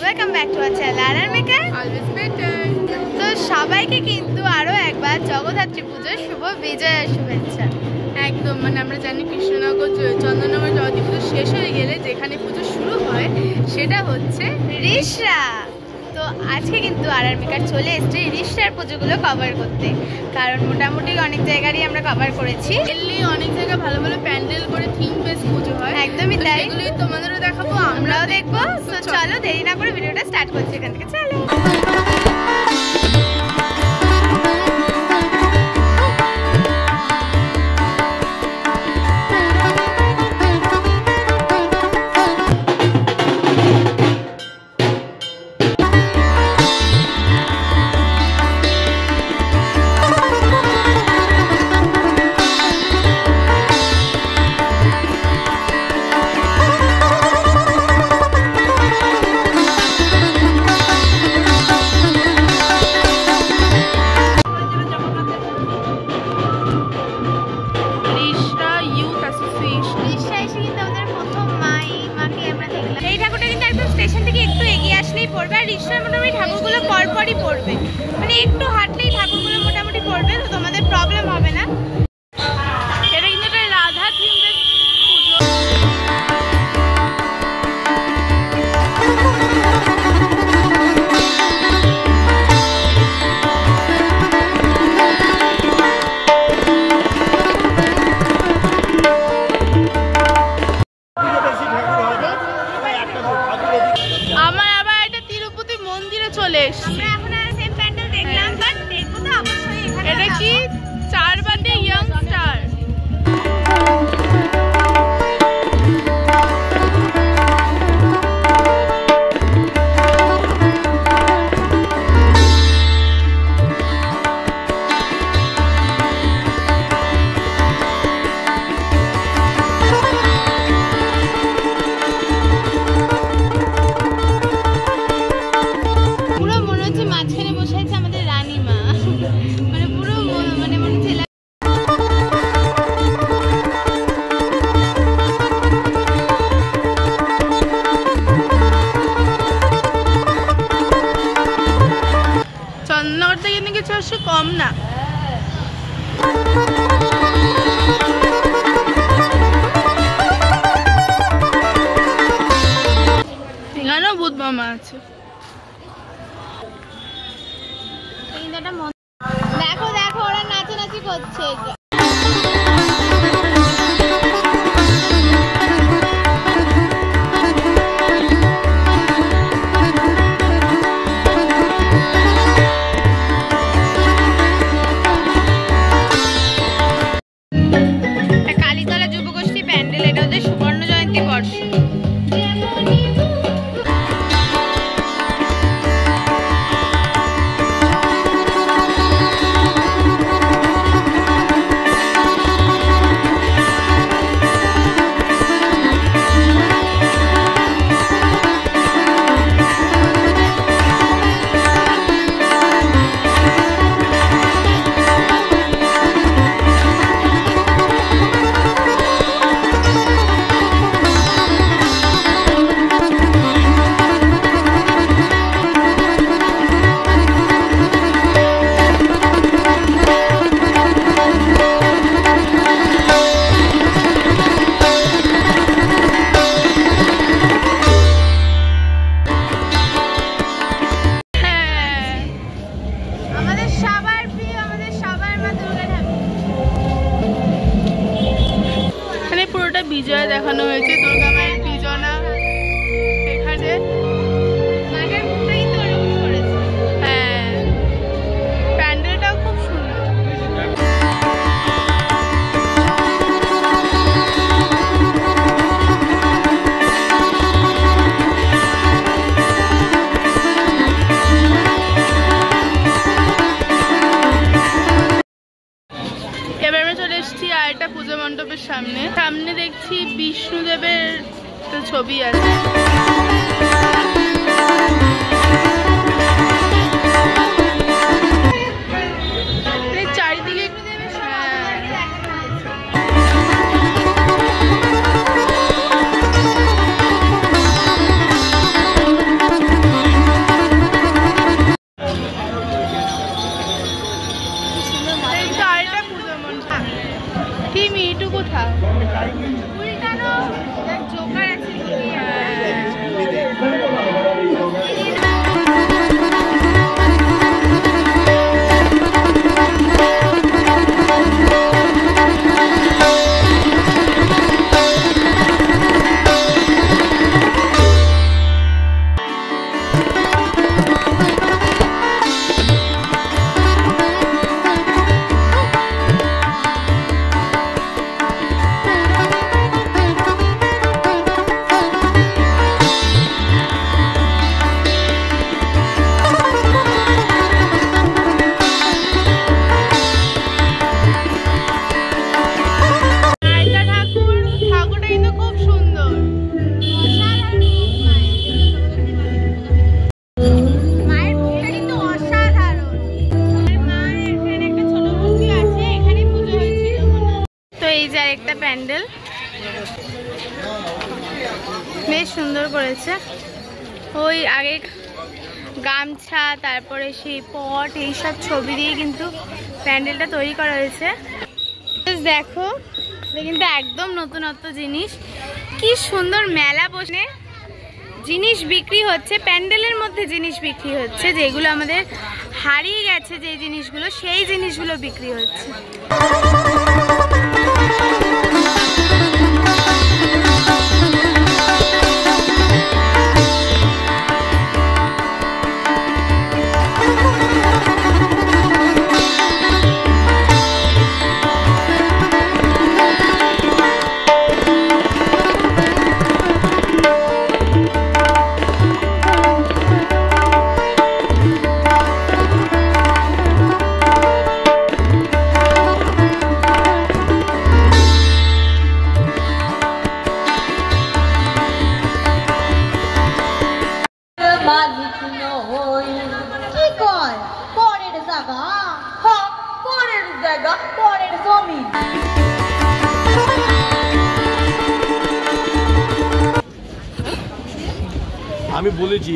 Welcome back to our channel RR maker always better. তো সবাইকে কিন্তু আরও একবার জগদ্ধাত্রী পুজোর শুভ বিজয়া শুভেচ্ছা। একদম মানে আমরা জানি কৃষ্ণনগর চন্দননগর জগদ্ধাত্রী পুজো শেষ হয়ে গেলে যেখানে পুজো শুরু হয় সেটা হচ্ছে রিষড়া। তো আজকে কিন্তু আরআর মেকার চলে এসেছে রিষড়ার পুজোগুলো কভার করতে, কারণ মোটামুটি অনেক জায়গারই আমরা কভার করেছি। দিল্লি অনেক জায়গায় ভালো ভালো প্যান্ডেল করে থিম বেস পুজো হয়, একদমই তাই। এগুলোই তোমাদেরও দেখাবো, আমরাও দেখবো। তো চলো দেরি না করে ভিডিওটা স্টার্ট করছি এখান থেকে। চলো। স্টেশন থেকে একটু এগিয়ে আসলেই পড়বে, আর রিষড়ার মোটামুটি ঠাকুরগুলো পরপরই পড়বে, মানে একটু হাঁটলেই ঠাকুরগুলো মোটামুটি পড়বে, তো তোমাদের প্রবলেম হবে না। এটা কিন্তু একটা রাধা থিম বেস পুজো। আমার আবার একটা তিরুপতি মন্দিরে চলে এসেছি। এখন আর সেম প্যান্ডেল দেখলাম, বাট দেখবো তো অবশ্যই এখানে। এটা কি চারবাটে ইয়ং স্টার? চন্দননগর থেকে কিন্তু কিছু আসে কম না। এখানেও ভূত মামা আছে। দেখো দেখো ওরা নাচানাচি করছে। কালীতলা যুবগোষ্ঠী প্যান্ডেল, এটা ওদের সুবর্ণ জয়ন্তী বর্ষ। বিজয় দেখানো হয়েছে, দুর্গা মায়ের বিজনা এখানে। হ্যাঁ, প্যান্ডেলটাও খুব সুন্দর। এবার আমরা চলে এসেছি আরেকটা পুজো মণ্ডপের সামনে। সামনে দেখছি বিষ্ণুদেবের ছবি আছে। চারিদিকে আরেকটা প্যান্ডেল, বেশ সুন্দর করেছে। ওই আগে গামছা, তারপরে সেই পট, এইসব ছবি দিয়ে কিন্তু প্যান্ডেলটা তৈরি করা হয়েছে। দেখো কিন্তু একদম নতুনত্ব জিনিস, কি সুন্দর মেলা বসে জিনিস বিক্রি হচ্ছে, প্যান্ডেলের মধ্যে জিনিস বিক্রি হচ্ছে, যেগুলো আমাদের হারিয়ে গেছে, যে জিনিসগুলো, সেই জিনিসগুলো বিক্রি হচ্ছে। আমি বলেছি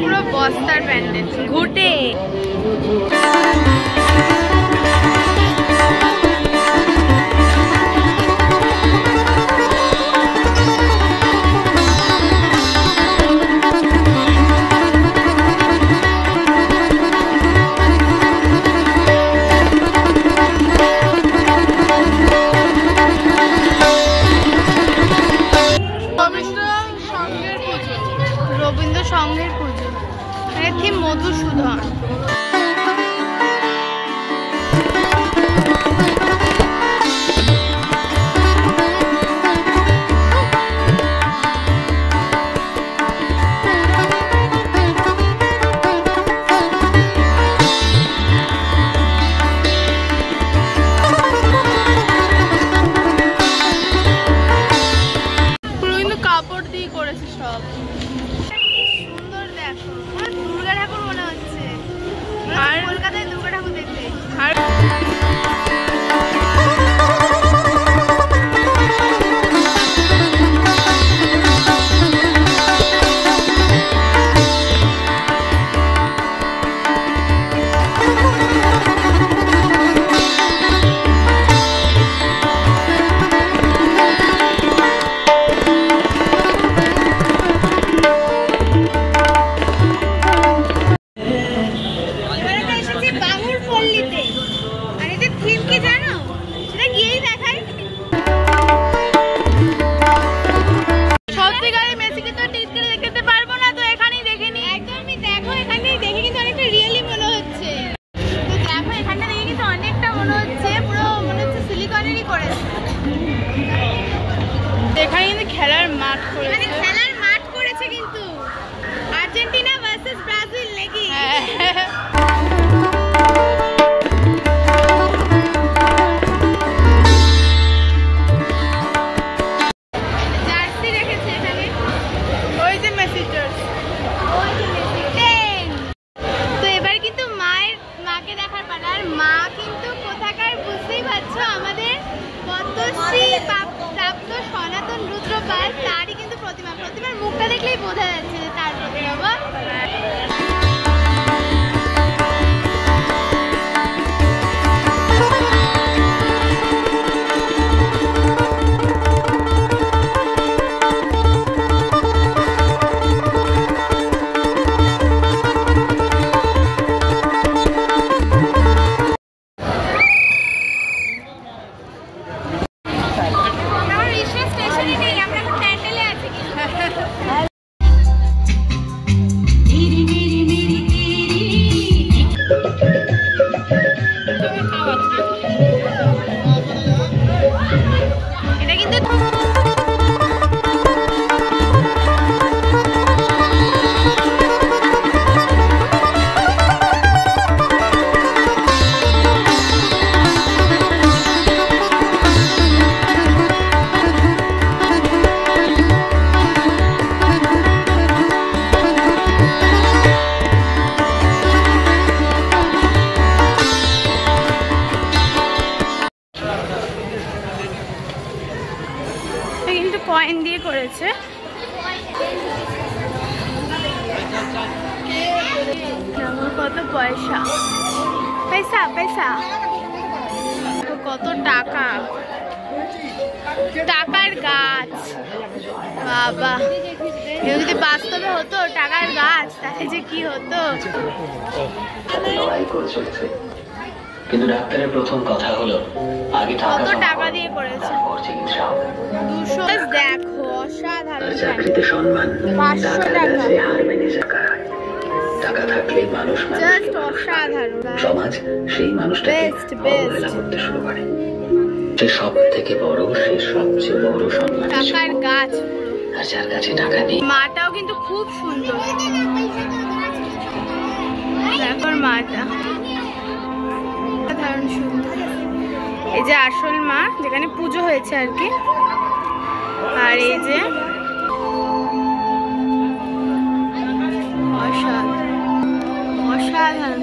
পুরো বস্তার প্যান্ডেল ঘুটে। রবীন্দ্র সংঘের পুজো, থিম মধুসূদন। কাপড় দিয়ে করেছে সব, সুন্দর। দেখো দুর্গা ঠাকুর মনে হচ্ছে, আর কলকাতায় দুর্গা ঠাকুর দেখতে। আর এখানে কিন্তু খেলার মাঠ করেছে, খেলার মাঠ করেছে কিন্তু আর্জেন্টিনা ভার্সেস ব্রাজিল নাকি? জার্সি রেখেছে এখানে, ওই যে মেসি জার্সি, ওই যে মেসি। তো এবার কিন্তু মাকে দেখার পালা। আর মা কিন্তু কোথাকার বুঝতেই পারছো, আমাদের পদ্মশ্রী প্রাপ্ত সনাতন রুদ্রপাল, তারই কিন্তু প্রতিমার মুখটা দেখলেই বোঝা যাচ্ছে যে তার প্রতিমা। কয়েন দিয়ে করেছে। কত পয়সা, পয়সা পয়সা, কত টাকা, টাকার গাছ। বাবা, যদি বাস্তবে হতো টাকার গাছ তাহলে যে কি হতো। কিন্তু ডাক্তারের প্রথম কথা হলো আগে কত টাকা দিয়ে করেছে, 200। দেখো অসাধারণ, চাকরিতে সম্মান, 500 টাকা, হার মেনে যাওয়া। টাকা থাকলে মানুষ জাস্ট অসাধারণ। সমাজ সেই মানুষটাকে অবহেলা করতে শুরু করে। সে সব থেকে বড়, সে সবচেয়ে বড় সম্মান। টাকার গাছ। আর যার কাছে টাকা নেই। মাটাও কিন্তু খুব সুন্দর, দেখো মাটা সাধারণ সুন্দর। এই যে আসল মা, যেখানে পুজো হয়েছে আর কি। আর এই যে অসাধারণ অসাধারণ।